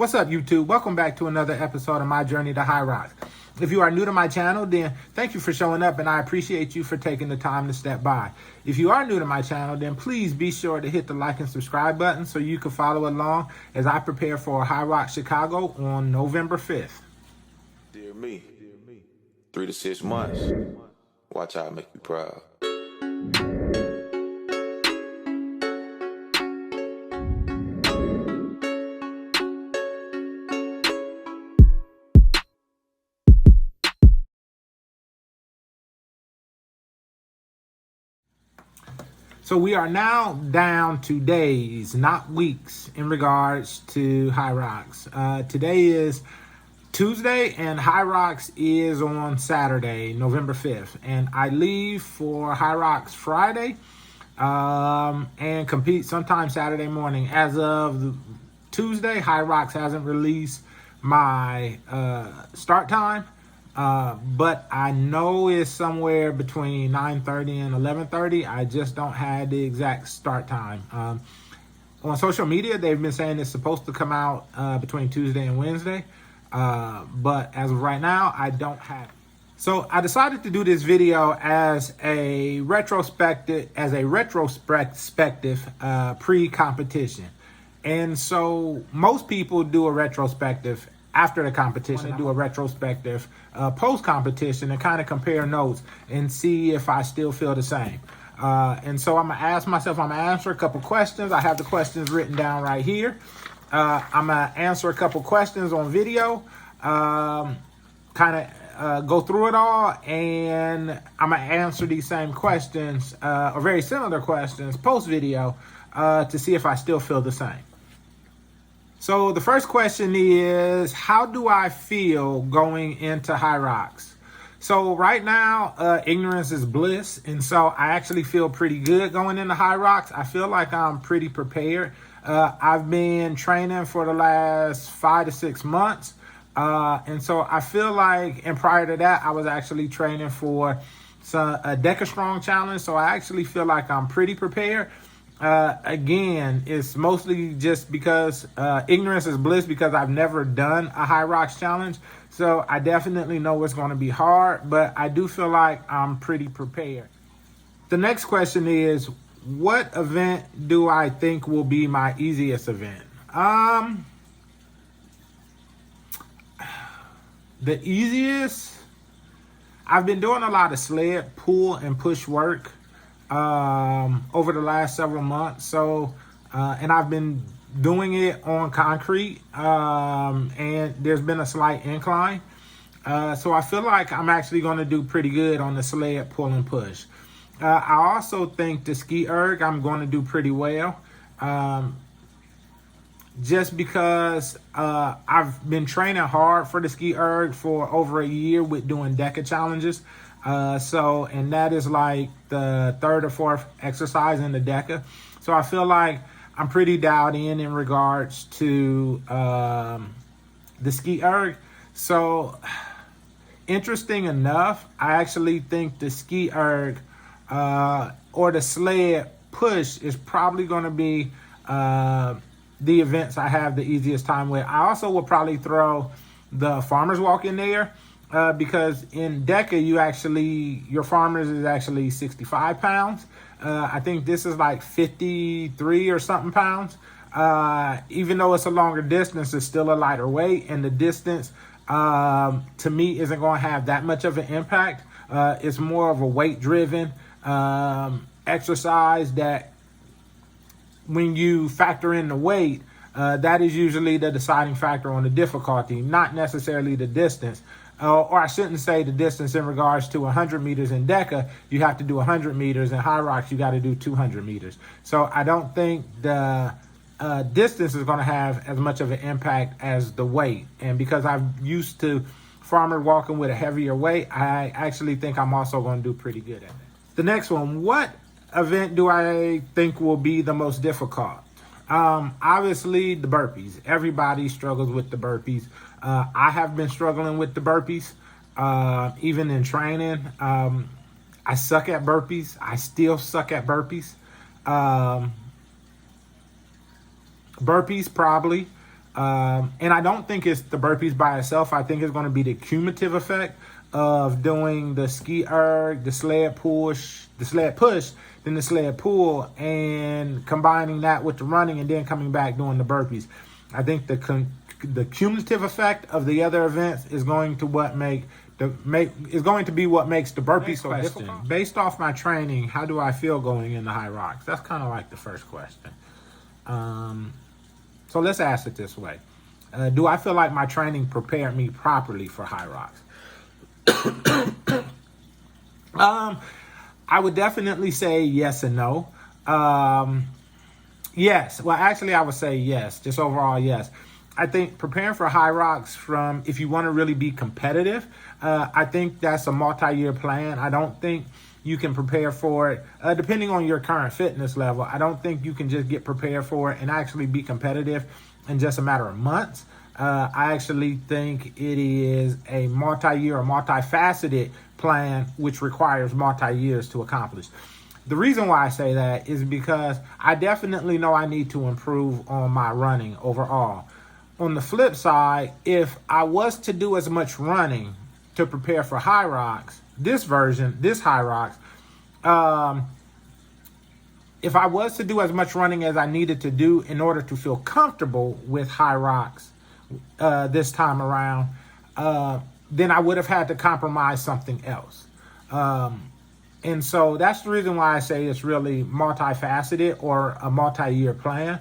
What's up, YouTube? Welcome back to another episode of my journey to Hyrox. If you are new to my channel, then thank you for showing up, and I appreciate you for taking the time to step by. If you are new to my channel, then please be sure to hit the like and subscribe button so you can follow along as I prepare for Hyrox Chicago on November 5th. Dear me, 3 to 6 months. Watch how I make you proud. So we are now down to days, not weeks, in regards to Hyrox. Today is Tuesday and Hyrox is on Saturday, November 5th. And I leave for Hyrox Friday and compete sometime Saturday morning. As of Tuesday, Hyrox hasn't released my start time. But I know it's somewhere between 9:30 and 11:30. I just don't have the exact start time. On social media, they've been saying it's supposed to come out between Tuesday and Wednesday. But as of right now, I don't have it. So I decided to do this video as a retrospective pre-competition. And so most people do a retrospective after the competition, do a retrospective post-competition and kind of compare notes and see if I still feel the same. And so I'm gonna ask myself, I'm gonna answer a couple questions. I have the questions written down right here. I'm gonna answer a couple questions on video, kind of go through it all, and I'm gonna answer these same questions, or very similar questions post-video, to see if I still feel the same. So the first question is, how do I feel going into Hyrox? So right now, ignorance is bliss. And so I actually feel pretty good going into Hyrox. I feel like I'm pretty prepared. I've been training for the last 5 to 6 months. And so I feel like, and prior to that, I was actually training for a Deca Strong challenge. So I actually feel like I'm pretty prepared. Again, it's mostly just because ignorance is bliss, because I've never done a Hyrox challenge. So I definitely know it's going to be hard, but I do feel like I'm pretty prepared. The next question is, what event do I think will be my easiest event? The easiest, I've been doing a lot of sled, pull, and push work over the last several months. So, and I've been doing it on concrete, and there's been a slight incline. So I feel like I'm actually going to do pretty good on the sled, pull, and push. I also think the ski erg, I'm going to do pretty well. Just because I've been training hard for the ski erg for over a year with doing Deca challenges. And that is like the 3rd or 4th exercise in the Deca. So I feel like I'm pretty dialed in regards to the ski erg. So interesting enough, I actually think the ski erg or the sled push is probably going to be the events I have the easiest time with. I also will probably throw the farmer's walk in there. Because in Deca, your farmers is actually 65 pounds. I think this is like 53 or something pounds. Even though it's a longer distance, it's still a lighter weight. And the distance, to me, isn't going to have that much of an impact. It's more of a weight-driven exercise that when you factor in the weight, that is usually the deciding factor on the difficulty, not necessarily the distance. Or I shouldn't say the distance in regards to 100 meters in Deca. You have to do 100 meters. In Hyrox, you got to do 200 meters. So I don't think the distance is going to have as much of an impact as the weight. And because I'm used to farmer walking with a heavier weight, I actually think I'm also going to do pretty good at that. The next one, what event do I think will be the most difficult? Obviously, the burpees. Everybody struggles with the burpees. I have been struggling with the burpees, even in training. I suck at burpees. I still suck at burpees. Burpees, probably. And I don't think it's the burpees by itself. I think it's going to be the cumulative effect of doing the ski erg, the sled push, then the sled pull, and combining that with the running, and then coming back doing the burpees. I think the cumulative effect of the other events is going to be what makes the burpees so difficult. Based off my training, how do I feel going into Hyrox? That's kind of like the first question. So let's ask it this way. Do I feel like my training prepared me properly for Hyrox? I would definitely say yes and no. Yes. Well, actually, I would say yes. Just overall, yes. I think preparing for Hyrox, if you want to really be competitive, I think that's a multi-year plan. I don't think you can prepare for it, depending on your current fitness level. I don't think you can just get prepared for it and actually be competitive in just a matter of months. I actually think it is a multi-year or multifaceted plan, which requires multi-years to accomplish. The reason why I say that is because I definitely know I need to improve on my running overall. On the flip side, if I was to do as much running to prepare for Hyrox, this Hyrox, if I was to do as much running as I needed to do in order to feel comfortable with Hyrox this time around, then I would have had to compromise something else. And so that's the reason why I say it's really multifaceted or a multi-year plan,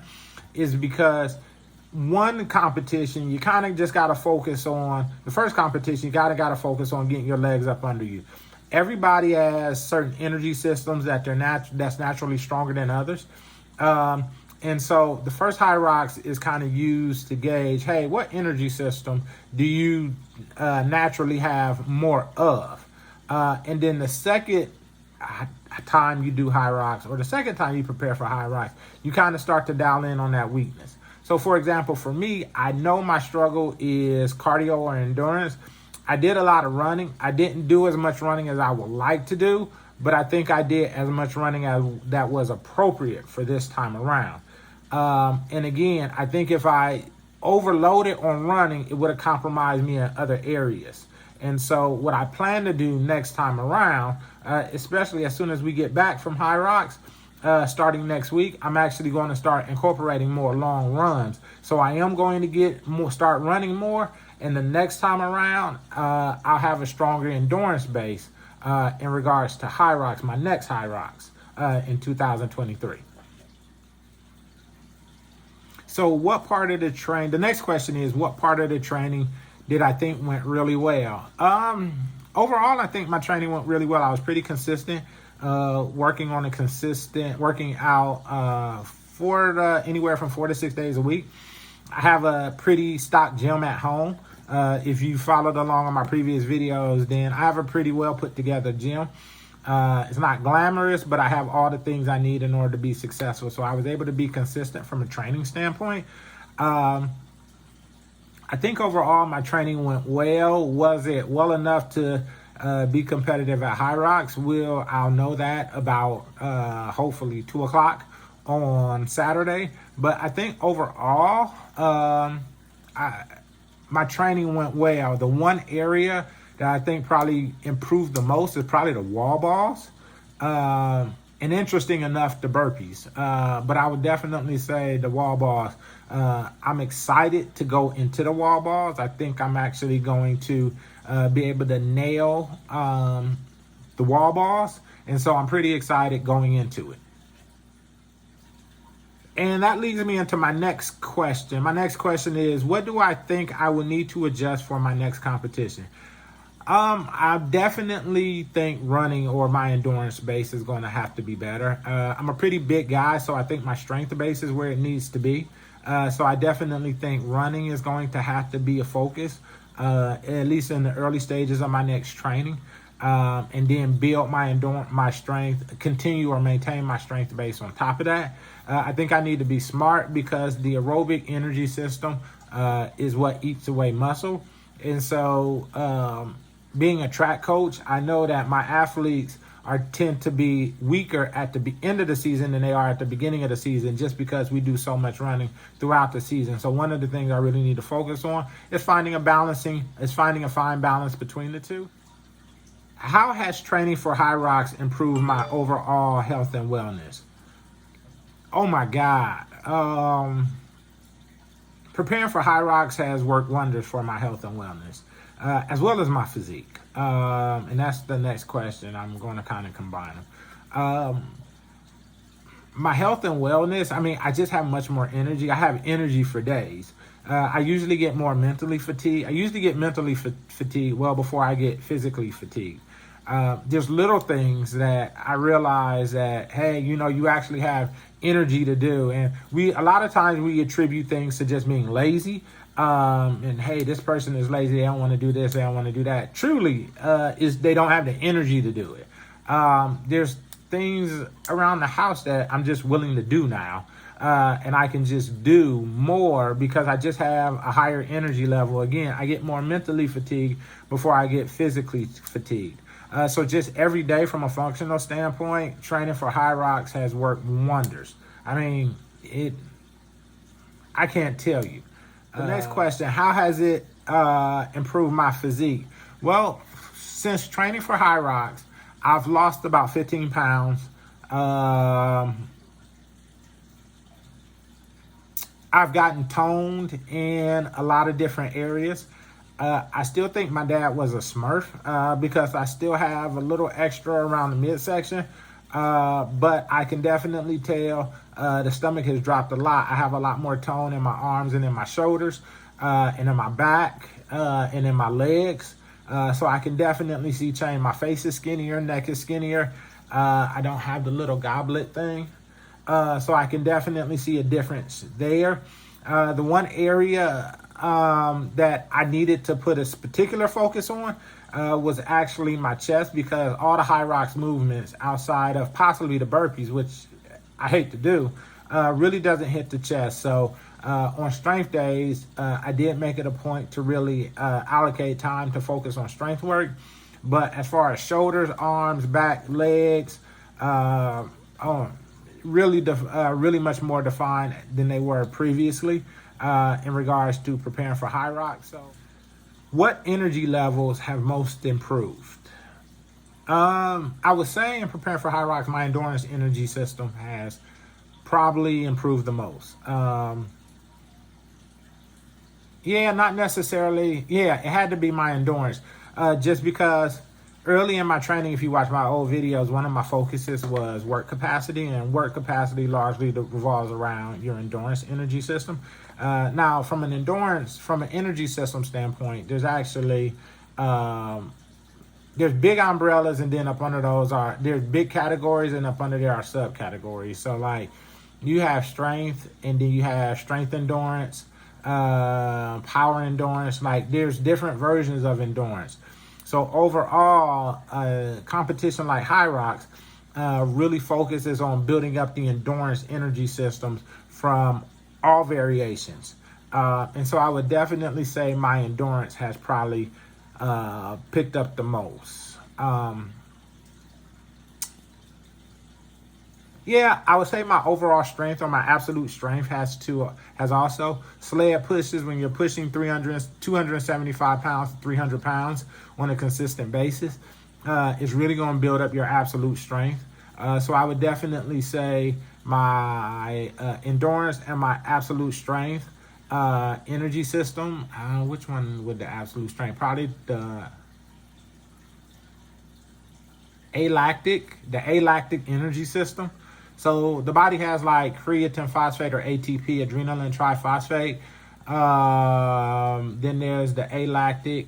is because one competition, you kind of just got to focus on, the first competition, you got to focus on getting your legs up under you. Everybody has certain energy systems that's naturally stronger than others. And so the first Hyrox is kind of used to gauge, hey, what energy system do you naturally have more of? And then the second time you do Hyrox, or the second time you prepare for Hyrox, you kind of start to dial in on that weakness. So for example, for me, I know my struggle is cardio or endurance. I did a lot of running. I didn't do as much running as I would like to do, but I think I did as much running as that was appropriate for this time around. And again, I think if I overloaded on running, it would have compromised me in other areas. And so what I plan to do next time around, especially as soon as we get back from Hyrox, starting next week, I'm actually going to start incorporating more long runs. So I am going to start running more. And the next time around, I'll have a stronger endurance base in regards to Hyrox, my next Hyrox in 2023. So what part of the next question is, what part of the training did I think went really well? Overall, I think my training went really well. I was pretty consistent, working out anywhere from 4 to 6 days a week. I have a pretty stocked gym at home. If you followed along on my previous videos, then I have a pretty well put together gym. It's not glamorous, but I have all the things I need in order to be successful. So I was able to be consistent from a training standpoint. I think overall my training went well. Was it well enough to be competitive at Hyrox? I'll know that about hopefully 2 o'clock on Saturday. But I think overall, my training went well. The one area that I think probably improved the most is probably the wall balls. And interesting enough, the burpees. But I would definitely say the wall balls. I'm excited to go into the wall balls. I think I'm actually going to be able to nail the wall balls. And so I'm pretty excited going into it. And that leads me into my next question. My next question is, what do I think I will need to adjust for my next competition? I definitely think running or my endurance base is going to have to be better. I'm a pretty big guy, so I think my strength base is where it needs to be. So I definitely think running is going to have to be a focus, at least in the early stages of my next training. And then build my strength, continue or maintain my strength base on top of that. I think I need to be smart because the aerobic energy system is what eats away muscle. And so being a track coach, I know that my athletes tend to be weaker at the end of the season than they are at the beginning of the season, just because we do so much running throughout the season. So one of the things I really need to focus on is finding a fine balance between the two. How has training for Hyrox improved my overall health and wellness? Oh my God. Preparing for Hyrox has worked wonders for my health and wellness, as well as my physique. And that's the next question. I'm going to kind of combine them. My health and wellness, I mean, I just have much more energy. I have energy for days. I usually get more mentally fatigued. I usually get mentally fatigued well before I get physically fatigued. There's little things that I realize that, hey, you actually have energy to do. And a lot of times we attribute things to just being lazy. And hey, this person is lazy. They don't want to do this. They don't want to do that. Truly, they don't have the energy to do it. There's things around the house that I'm just willing to do now. And I can just do more because I just have a higher energy level. Again, I get more mentally fatigued before I get physically fatigued. So just every day from a functional standpoint, training for Hyrox has worked wonders. I mean, I can't tell you. The next question, how has it improved my physique? Well, since training for Hyrox, I've lost about 15 pounds. I've gotten toned in a lot of different areas. I still think my dad was a Smurf because I still have a little extra around the midsection. But I can definitely tell the stomach has dropped a lot. I have a lot more tone in my arms and in my shoulders and in my back and in my legs. So I can definitely see change. My face is skinnier, neck is skinnier. I don't have the little goblet thing. So I can definitely see a difference there. The one area that I needed to put a particular focus on was actually my chest, because all the Hyrox movements outside of possibly the burpees, which I hate to do, really doesn't hit the chest. So on strength days, I did make it a point to really allocate time to focus on strength work. But as far as shoulders, arms, back, legs, really much more defined than they were previously in regards to preparing for Hyrox. So what energy levels have most improved? I would say in preparing for Hyrox, my endurance energy system has probably improved the most. Not necessarily. Yeah, it had to be my endurance. Just because early in my training, if you watch my old videos, one of my focuses was work capacity, and work capacity largely revolves around your endurance energy system. Now, from an energy system standpoint, there's actually, there's big umbrellas, and then up under those there's big categories, and up under there are subcategories. So like you have strength, and then you have strength endurance, power endurance. Like there's different versions of endurance. So overall, competition like Hyrox really focuses on building up the endurance energy systems from all variations. And so I would definitely say my endurance has probably picked up the most. I would say my overall strength, or my absolute strength, has also sled pushes. When you're pushing 275 pounds to 300 pounds on a consistent basis, it's really going to build up your absolute strength. So I would definitely say my endurance and my absolute strength energy system. Which one would the absolute strength? Probably the alactic energy system. So the body has like creatine phosphate, or ATP, adrenaline triphosphate. Then there's the alactic,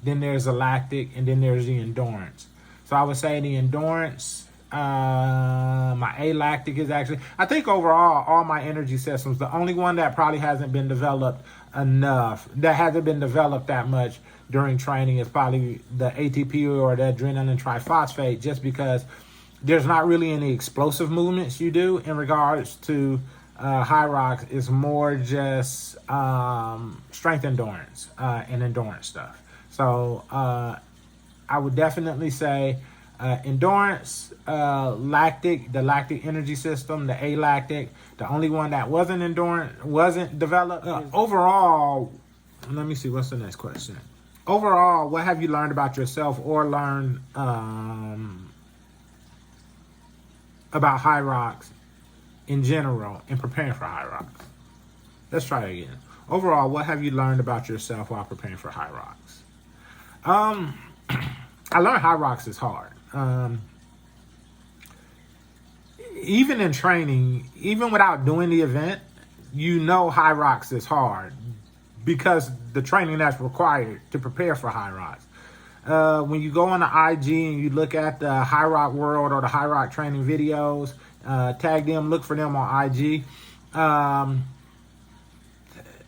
then there's the lactic, and then there's the endurance. So I would say the endurance, my alactic is actually, I think overall, all my energy systems, the only one that probably hasn't been developed enough, that hasn't been developed that much during training, is probably the ATP or the adrenaline triphosphate, just because there's not really any explosive movements you do in regards to Hyrox. It's more just strength endurance and endurance stuff. So I would definitely say Endurance, the lactic energy system, the alactic. The only one that wasn't developed. Overall, let me see, what's the next question? Overall, what have you learned about yourself or learned about Hyrox in general in preparing for Hyrox? Let's try it again. Overall, what have you learned about yourself while preparing for Hyrox? I learned Hyrox is hard. Even in training, even without doing the event, you know Hyrox is hard because the training that's required to prepare for Hyrox. When you go on the IG and you look at the Hyrox World or the Hyrox training videos, tag them, look for them on IG.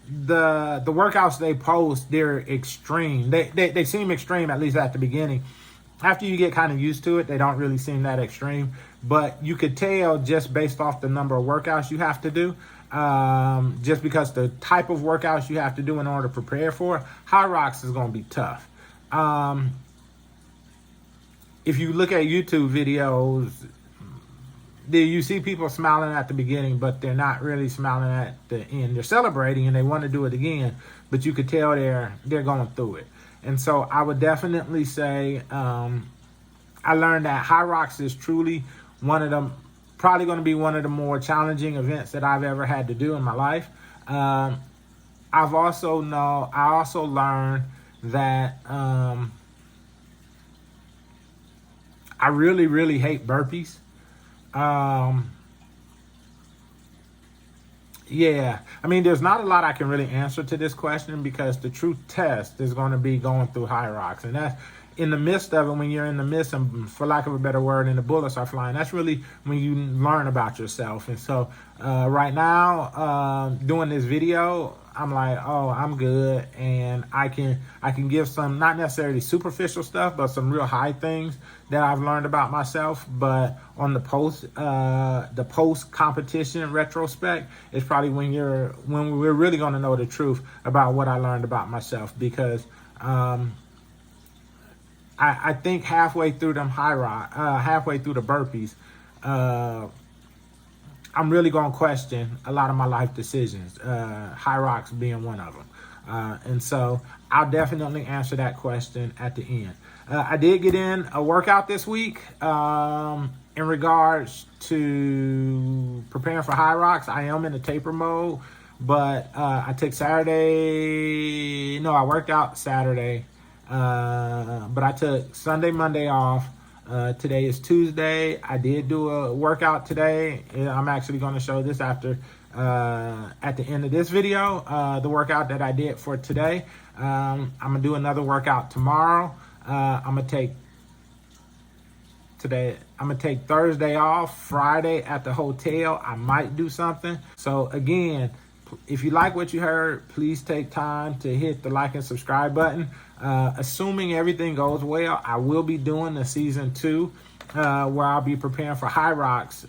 The workouts they post, they're extreme. They seem extreme, at least at the beginning. After you get kind of used to it, they don't really seem that extreme. But you could tell just based off the number of workouts you have to do, just because the type of workouts you have to do in order to prepare for it, Hyrox is going to be tough. If you look at YouTube videos, you see people smiling at the beginning, but they're not really smiling at the end. They're celebrating and they want to do it again, but you could tell they're going through it. And so I would definitely say I learned that Hyrox is truly probably going to be one of the more challenging events that I've ever had to do in my life. I also learned that I really, really hate burpees. Yeah, I mean, there's not a lot I can really answer to this question because the true test is going to be going through Hyrox. And that's in the midst of it, when you're in the midst, and for lack of a better word, and the bullets are flying, that's really when you learn about yourself. And so right now, doing this video, I'm like, oh, I'm good. And I can give some, not necessarily superficial stuff, but some real high things that I've learned about myself. But on the post competition retrospect, it's probably when we're really going to know the truth about what I learned about myself. Because I think halfway through the burpees, I'm really going to question a lot of my life decisions, Hyrox being one of them. And so I'll definitely answer that question at the end. I did get in a workout this week in regards to preparing for Hyrox. I am in a taper mode, but I worked out Saturday, but I took Sunday, Monday off. Today is Tuesday. I did do a workout today. I'm actually going to show this at the end of this video, the workout that I did for today. I'm going to do another workout tomorrow. I'm going to take Thursday off, Friday at the hotel. I might do something. So again, if you like what you heard, please take time to hit the like and subscribe button. Assuming everything goes well, I will be doing the season 2, where I'll be preparing for Hyrox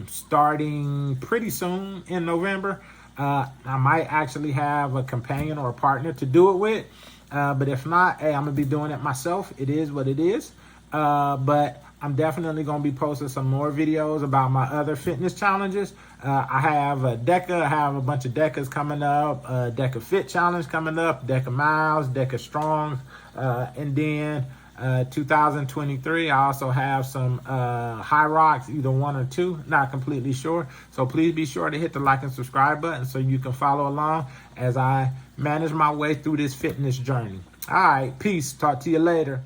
starting pretty soon in November. I might actually have a companion or a partner to do it with. But if not, hey, I'm going to be doing it myself. It is what it is. But I'm definitely going to be posting some more videos about my other fitness challenges. I have a DECA. I have a bunch of DECAs coming up. DECA Fit Challenge coming up. DECA Miles, DECA Strong. And then 2023, I also have some Hyrox, either 1 or 2. Not completely sure. So please be sure to hit the like and subscribe button so you can follow along as I manage my way through this fitness journey. All right, peace. Talk to you later.